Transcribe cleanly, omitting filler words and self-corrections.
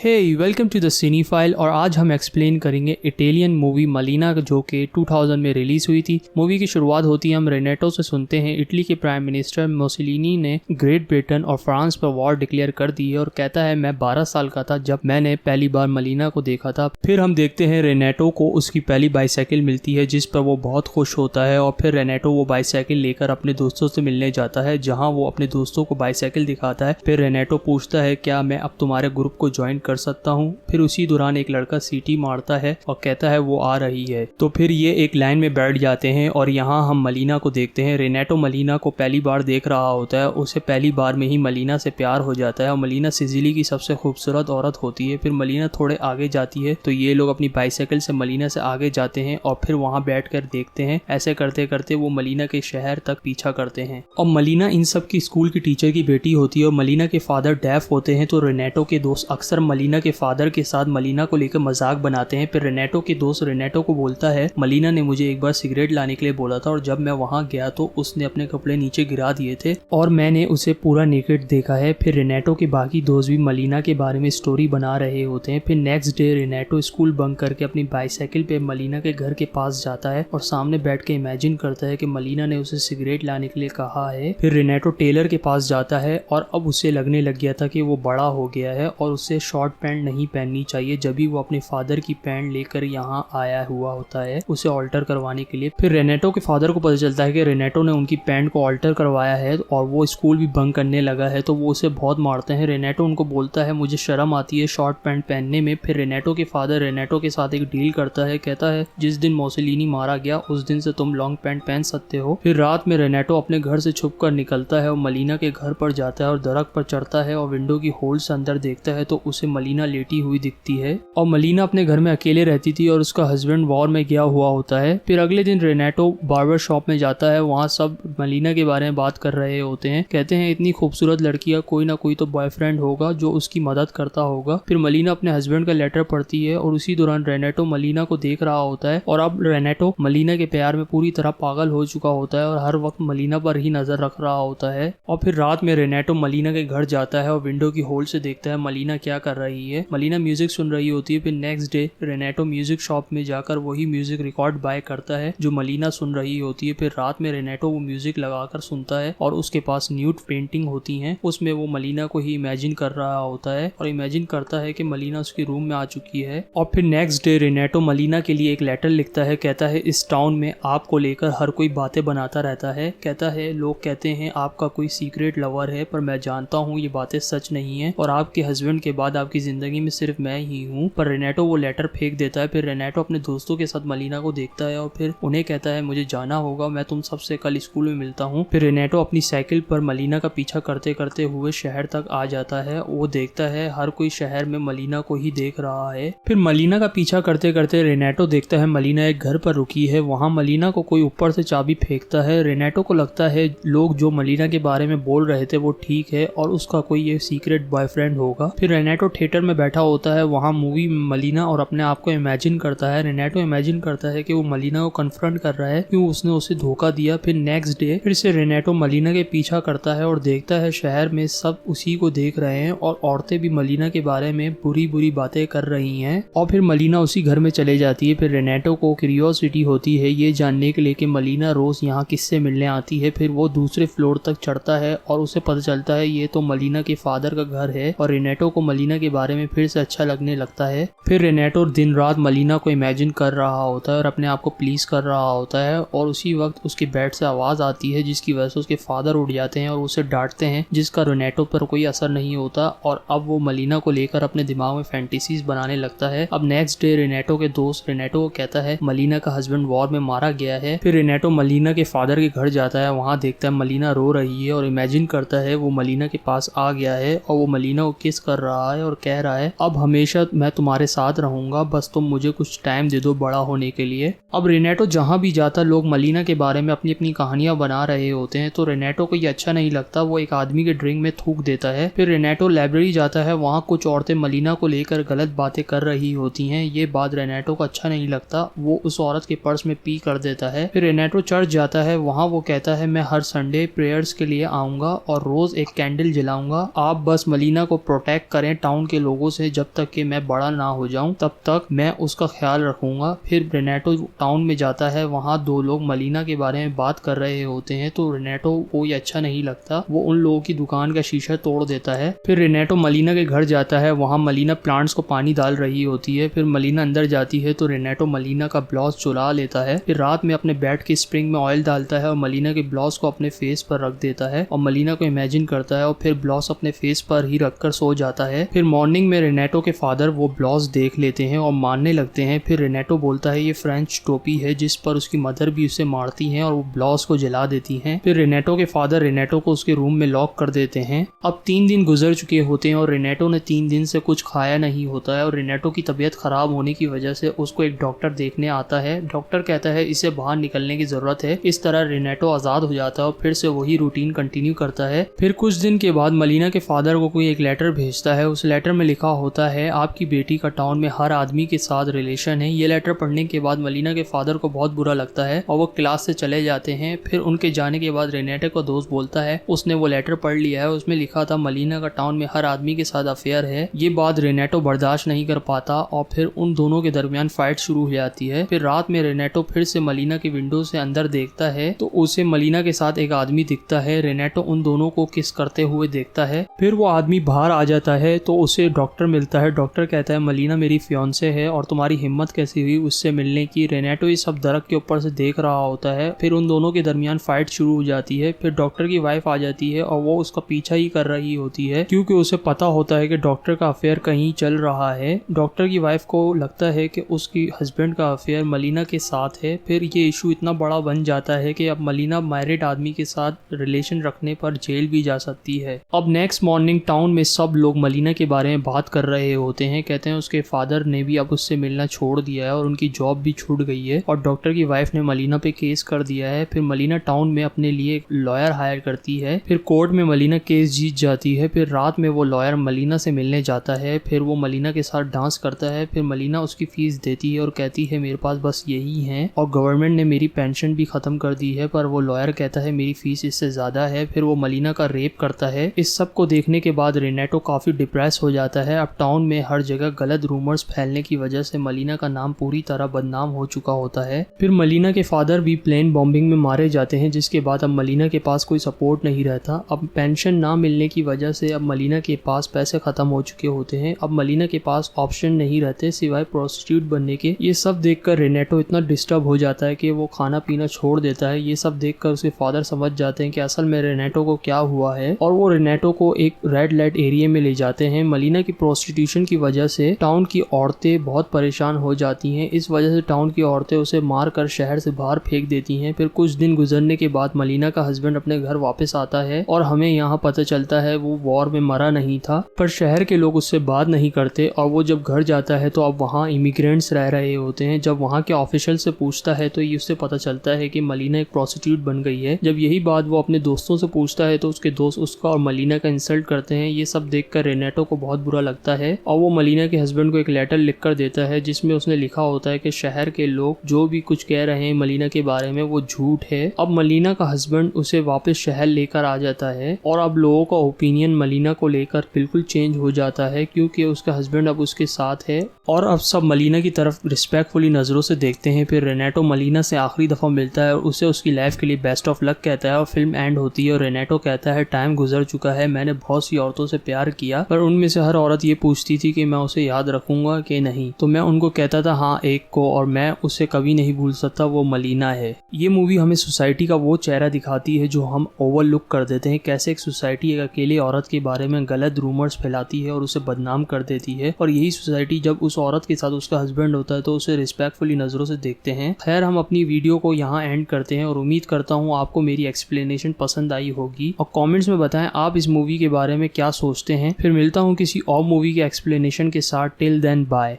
Hey welcome to the cinephile. और आज हम एक्सप्लेन करेंगे इटालियन मूवी मलीना जो कि 2000 में रिलीज हुई थी। मूवी की शुरुआत होती है हम रेनेटो से सुनते हैं। इटली के प्राइम मिनिस्टर मोसोलिनी ने ग्रेट ब्रिटेन और फ्रांस पर वॉर डिक्लेयर कर दी है और कहता है मैं 12 साल का था जब मैंने पहली बार मलीना को देखा था। फिर हम देखते हैं रेनेटो को उसकी पहली बाईसाइकिल मिलती है जिस पर वो बहुत खुश होता है और फिर रेनेटो वो बाईसाइकिल लेकर अपने दोस्तों से मिलने जाता है जहाँ वो अपने दोस्तों को बाईसाइकिल दिखाता है। फिर रेनेटो पूछता है क्या मैं अब तुम्हारे ग्रुप को ज्वाइन कर सकता हूँ। फिर उसी दौरान एक लड़का सीटी मारता है और कहता है वो आ रही है। तो फिर ये एक लाइन में बैठ जाते हैं और यहाँ हम मलीना को देखते हैं। रेनेटो मलीना को पहली बार देख रहा होता है। उसे पहली बार में ही मलीना से प्यार हो जाता है और मलीना सिसिली की सबसे खूबसूरत औरत होती है। फिर मलीना थोड़े आगे जाती है तो ये लोग अपनी बाईसाइकिल से मलीना से आगे जाते हैं और फिर वहाँ बैठकर देखते हैं। ऐसे करते करते वो मलीना के शहर तक पीछा करते हैं और मलीना इन सब की स्कूल की टीचर की बेटी होती है और मलीना के फादर डेफ होते हैं। तो रेनेटो के दोस्त अक्सर मलीना के फादर के साथ मलीना को लेकर मजाक बनाते हैं। फिर रेनेटो के दोस्त रेनेटो को बोलता है मलीना ने मुझे एक बार सिगरेट लाने के लिए बोला था और जब मैं वहां गया तो उसने अपने कपड़े नीचे गिरा दिए थे और मैंने उसे पूरा नेकेड देखा है। फिर रेनेटो के बाकी दोस्त भी मलीना के बारे में स्टोरी बना रहे होते हैं। फिर नेक्स्ट डे रेनेटो स्कूल बंक करके अपनी बाईसाइकिल पे मलीना के घर के पास जाता है और सामने बैठ के इमेजिन करता है कि मलीना ने उसे सिगरेट लाने के लिए कहा है। फिर रेनेटो टेलर के पास जाता है और अब उसे लगने लग गया था कि वो बड़ा हो गया है और उसे शॉर्ट पैंट नहीं पहननी चाहिए। जब भी वो अपने फादर की पैंट लेकर यहाँ आया हुआ होता है उसे ऑल्टर करवाने के लिए। फिर रेनेटो के फादर को पता चलता है कि रेनेटो ने उनकी पैंट को ऑल्टर करवाया है और वो स्कूल भी बंक करने लगा है तो वो उसे बहुत मारते हैं। रेनेटो उनको बोलता है मुझे शर्म आती है शॉर्ट पैंट पहनने में। फिर रेनेटो के फादर रेनेटो के साथ एक डील करता है, कहता है जिस दिन मोसोलिनी मारा गया उस दिन से तुम लॉन्ग पैंट पहन सकते हो। फिर रात में रेनेटो अपने घर से छुप कर निकलता है और मलीना के घर पर जाता है और दरख्त पर चढ़ता है और विंडो की होल से अंदर देखता है तो उसे मलीना लेटी हुई दिखती है और मलीना अपने घर में अकेले रहती थी और उसका हस्बैंड वॉर में गया हुआ होता है। फिर अगले दिन रेनेटो बार्बर शॉप में जाता है। वहाँ सब मलीना के बारे में बात कर रहे होते हैं। कहते हैं इतनी खूबसूरत लड़की है, कोई ना कोई तो बॉयफ्रेंड होगा जो उसकी मदद करता होगा। फिर मलीना अपने हस्बैंड का लेटर पढ़ती है और उसी दौरान रेनेटो मलीना को देख रहा होता है और अब रेनेटो मलीना के प्यार में पूरी तरह पागल हो चुका होता है और हर वक्त मलीना पर ही नजर रख रहा होता है। और फिर रात में रेनेटो मलीना के घर जाता है और विंडो की होल से देखता है मलीना क्या कर रही है। मलीना म्यूजिक सुन रही होती है। फिर नेक्स्ट डे रेनेटो म्यूजिक शॉप में जाकर वही म्यूजिक रिकॉर्ड बाय करता है जो मलीना सुन रही होती है। फिर रात में रेनेटो वो म्यूजिक लगाकर सुनता है और उसके पास न्यूड पेंटिंग होती हैं, उसमें वो मलीना को ही इमेजिन कर रहा होता है और इमेजिन करता है कि मलीना उसके रूम में आ चुकी है। और फिर नेक्स्ट डे रेनेटो मलीना के लिए एक लेटर लिखता है। कहता है इस टाउन में आपको लेकर हर कोई बातें बनाता रहता है। कहता है लोग कहते हैं आपका कोई सीक्रेट लवर है पर मैं जानता हूँ ये बातें सच नहीं है और आपके हस्बैंड के बाद आपकी जिंदगी में सिर्फ मैं ही हूँ। पर रेनेटो वो लेटर फेंक देता है। फिर रेनेटो अपने दोस्तों के साथ मलीना को देखता है और फिर उन्हें कहता है मुझे जाना होगा, मैं तुम सबसे कल स्कूल में मिलता हूँ। फिर रेनेटो अपनी साइकिल पर मलीना का पीछा करते करते हुए शहर तक आ जाता है। वो देखता है हर कोई शहर में मलीना को ही देख रहा है। फिर मलीना का पीछा करते करते रेनेटो देखता है मलीना एक घर पर रुकी है। वहाँ मलीना को कोई ऊपर से चाबी फेंकता है। रेनेटो को लगता है लोग जो मलीना के बारे में बोल रहे थे वो ठीक है और उसका कोई ये सीक्रेट बॉयफ्रेंड होगा। फिर रेनेटो थिएटर में बैठा होता है। वहाँ मूवी मलीना और अपने आप को इमेजिन करता है। रेनेटो इमेजिन करता है कि वो मलीना को कन्फ्रंट कर रहा है क्यों उसने उसे धोखा दिया। फिर नेक्स्ट डे फिर से रेनेटो मलीना के पीछा करता है और देखता है शहर में सब उसी को देख रहे हैं और औरतें भी मलीना के बारे में बुरी बुरी बातें कर रही हैं और फिर मलीना उसी घर में चले जाती है। फिर रेनेटो को क्यूरियोसिटी होती है ये जानने के लिए कि मलीना रोज यहाँ किससे मिलने आती है। फिर वो दूसरे फ्लोर तक चढ़ता है और उसे पता चलता है ये तो मलीना के फादर का घर है और रेनेटो को मलीना के बारे में फिर से अच्छा लगने लगता है। फिर रेनेटो दिन रात मलीना को इमेजिन कर रहा होता है और अपने आप को प्लीज कर रहा होता है और उसी वक्त उसके बेड से आवाज आती है जिसकी वजह से उसके फादर उठ जाते हैं और उसे डांटते हैं जिसका रेनेटो पर कोई असर नहीं होता और अब वो मलीना को लेकर अपने दिमाग में फैंटेसीज बनाने लगता है। अब नेक्स्ट डे रेनेटो के दोस्त रेनेटो को कहता है मलीना का हस्बैंड वॉर में मारा गया है। फिर रेनेटो मलीना के फादर के घर जाता है। वहाँ देखता है मलीना रो रही है और इमेजिन करता है वो मलीना के पास आ गया है और वो मलीना को किस कर रहा है और कह रहा है अब हमेशा मैं तुम्हारे साथ रहूंगा, बस तुम मुझे कुछ टाइम दे दो बड़ा होने के लिए। अब रेनेटो जहाँ भी जाता लोग मलीना के बारे में अपनी अपनी कहानियां बना रहे होते हैं तो रेनेटो को ये अच्छा नहीं लगता। वो एक आदमी के ड्रिंक में थूक देता है। फिर रेनेटो लाइब्रेरी जाता है। वहाँ कुछ औरतें मलीना को लेकर गलत बातें कर रही होती हैं। ये बात रेनेटो को अच्छा नहीं लगता। वो उस औरत के पर्स में पी कर देता है। फिर रेनेटो चर्च जाता है। वहाँ वो कहता है मैं हर संडे प्रेयर्स के लिए आऊंगा और रोज एक कैंडल जलाऊंगा। आप बस मलीना को प्रोटेक्ट करें, टाउन के लोगों से जब तक कि मैं बड़ा ना हो जाऊं तब तक मैं उसका ख्याल रखूंगा। फिर रेनेटो टाउन में जाता है, वहाँ दो लोग मलीना के बारे में बात कर रहे होते हैं तो रेनेटो को ये अच्छा नहीं लगता, वो उन लोगों की दुकान का शीशा तोड़ देता है। फिर रेनेटो मलीना के घर जाता है, वहाँ मलीना प्लांट्स को पानी डाल रही होती है। फिर मलीना अंदर जाती है तो रेनेटो मलीना का ब्लाउज चुरा लेता है। फिर रात में अपने बेड के स्प्रिंग में ऑयल डालता है और मलीना के ब्लाउज को अपने फेस पर रख देता है और मलीना को इमेजिन करता है और फिर ब्लाउज अपने फेस पर ही रखकर सो जाता है। फिर मॉर्निंग में रेनेटो के फादर वो ब्लाउज देख लेते हैं और मानने लगते हैं। फिर रेनेटो बोलता है ये फ्रेंच टोपी है जिस पर उसकी मदर भी उसे मारती हैं और वो ब्लाउज को जला देती हैं। फिर रेनेटो के फादर रेनेटो को उसके रूम में लॉक कर देते हैं। अब 3 दिन गुजर चुके होते हैं और रेनेटो ने 3 दिन से कुछ खाया नहीं होता है और रेनेटो की तबीयत खराब होने की वजह से उसको एक डॉक्टर देखने आता है। डॉक्टर कहता है इसे बाहर निकलने की जरूरत है। इस तरह रेनेटो आजाद हो जाता है और फिर से वही रूटीन कंटिन्यू करता है। फिर कुछ दिन के बाद मलीना के फादर को कोई एक लेटर भेजता है। उस लेटर में लिखा होता है आपकी बेटी का टाउन में हर आदमी के साथ रिलेशन है। ये लेटर पढ़ने के बाद मलीना के फादर को बहुत बुरा लगता है और वो क्लास से चले जाते हैं। फिर उनके जाने के बाद रेनेटो का दोस्त बोलता है उसने वो लेटर पढ़ लिया है, उसमें लिखा था मलीना का टाउन में हर आदमी के साथ अफेयर है। ये बात रेनेटो बर्दाश्त नहीं कर पाता और फिर उन दोनों के दरमियान फाइट शुरू हो जाती है। फिर रात में रेनेटो फिर से मलीना के विंडो से अंदर देखता है तो उसे मलीना के साथ एक आदमी दिखता है। रेनेटो उन दोनों को किस करते हुए देखता है। फिर वो आदमी बाहर आ जाता है तो उसे डॉक्टर मिलता है। डॉक्टर कहता है मलीना मेरी फियांसे है और तुम्हारी हिम्मत कैसी हुई उससे मिलने की। रेनेटो ये सब दरख्त के ऊपर से देख रहा होता है। फिर उन दोनों के दरमियान फाइट शुरू हो जाती है। फिर डॉक्टर की वाइफ आ जाती है और वो उसका पीछा ही कर रही होती है क्योंकि उसे पता होता है कि डॉक्टर का अफेयर कहीं चल रहा है। डॉक्टर की वाइफ को लगता है कि उसकी हस्बैंड का अफेयर मलीना के साथ है। फिर ये इशू इतना बड़ा बन जाता है कि अब मलीना मैरिड आदमी के साथ रिलेशन रखने पर जेल भी जा सकती है। अब नेक्स्ट मॉर्निंग टाउन में सब लोग मलीना के बारे में बात कर रहे होते हैं। कहते हैं उसके फादर ने भी अब उससे मिलना छोड़ दिया है और उनकी जॉब भी छूट गई है और डॉक्टर की वाइफ ने मलीना पे केस कर दिया है। फिर मलीना टाउन में अपने लिए एक लॉयर हायर करती है। फिर कोर्ट में मलीना केस जीत जाती है। फिर रात में वो लॉयर मलीना से मिलने जाता है। फिर वो मलीना के साथ डांस करता है। फिर मलीना उसकी फीस देती है और कहती है मेरे पास बस यही है और गवर्नमेंट ने मेरी पेंशन भी खत्म कर दी है, पर वो लॉयर कहता है मेरी फीस इससे ज्यादा है। फिर वो मलीना का रेप करता है। इस सब को देखने के बाद रेनेटो काफी डिप्रेस हो जाता है। अब टाउन में हर जगह गलत रूमर्स फैलने की वजह से मलीना का नाम पूरी तरह बदनाम हो चुका होता है। फिर मलीना के फादर भी प्लेन बॉम्बिंग में मारे जाते हैं जिसके बाद अब मलीना के पास कोई सपोर्ट नहीं रहता। अब पेंशन ना मिलने की वजह से अब मलीना के पास पैसे खत्म हो चुके होते हैं। अब मलीना के पास ऑप्शन नहीं रहते सिवाय प्रोस्टिट्यूट बनने के। ये सब देखकर रेनेटो इतना डिस्टर्ब हो जाता है कि वो खाना पीना छोड़ देता है। ये सब देखकर उसके फादर समझ जाते हैं कि असल में रेनेटो को क्या हुआ है और वो रेनेटो को एक रेड लाइट एरिया में ले जाते हैं। मलीना की प्रोस्टिट्यूशन की वजह से टाउन की औरतें बहुत परेशान हो जाती हैं। इस वजह से टाउन की औरतें उसे मार कर शहर से बाहर फेंक देती हैं। फिर कुछ दिन गुजरने के बाद मलीना का हस्बैंड अपने घर वापस आता है और हमें यहाँ पता चलता है वो वॉर में मरा नहीं था, पर शहर के लोग उससे बात नहीं करते और वो जब घर जाता है तो अब वहाँ इमिग्रेंट्स रह रहे होते हैं। जब वहाँ के ऑफिशियल से पूछता है तो ये उससे पता चलता है कि मलीना एक प्रोस्टिट्यूट बन गई है। जब यही बात वो अपने दोस्तों से पूछता है तो उसके दोस्त उसका और मलीना का इंसल्ट करते हैं। ये सब देखकर रेनेटो को बहुत बुरा लगता है और वो मलीना के हस्बैंड को एक लेटर लिखकर देता है जिसमें उसने लिखा होता है कि शहर के लोग जो भी कुछ कह रहे हैं मलीना के बारे में वो झूठ है। अब मलीना का हस्बैंड उसे वापस शहर लेकर आ जाता है और अब लोगों का ओपिनियन मलीना को लेकर बिल्कुल चेंज हो जाता है क्योंकि उसका हस्बैंड अब उसके साथ है और अब सब मलीना की तरफ रिस्पेक्टफुली नजरों से देखते हैं। फिर रेनेटो मलीना से आखिरी दफा मिलता है और उसे उसकी लाइफ के लिए बेस्ट ऑफ लक कहता है और फिल्म एंड होती है और रेनेटो कहता है टाइम गुजर चुका है, मैंने बहुत सी औरतों से प्यार किया पर उनमें से हर औरत ये पूछती थी कि मैं उसे याद रखूंगा कि नहीं, तो मैं उनको कहता था हाँ एक को, और मैं उसे कभी नहीं भूल सकता, वो मलीना है। ये मूवी हमें सोसाइटी का वो चेहरा दिखाती है जो हम ओवरलुक कर देते हैं। कैसे एक सोसाइटी एक अकेले औरत के बारे में गलत रूमर्स फैलाती है और उसे बदनाम कर देती है और यही सोसाइटी जब उस औरत के साथ उसका हस्बैंड होता है तो उसे रिस्पेक्टफुली नजरों से देखते हैं। खैर हम अपनी वीडियो को यहाँ एंड करते हैं और उम्मीद करता हूँ आपको मेरी एक्सप्लेनेशन पसंद आई होगी और कमेंट्स में बताएं आप इस मूवी के बारे में क्या सोचते हैं। फिर मिलता हूँ किसी और मूवी के एक्सप्लेनेशन के साथ। Till then bye.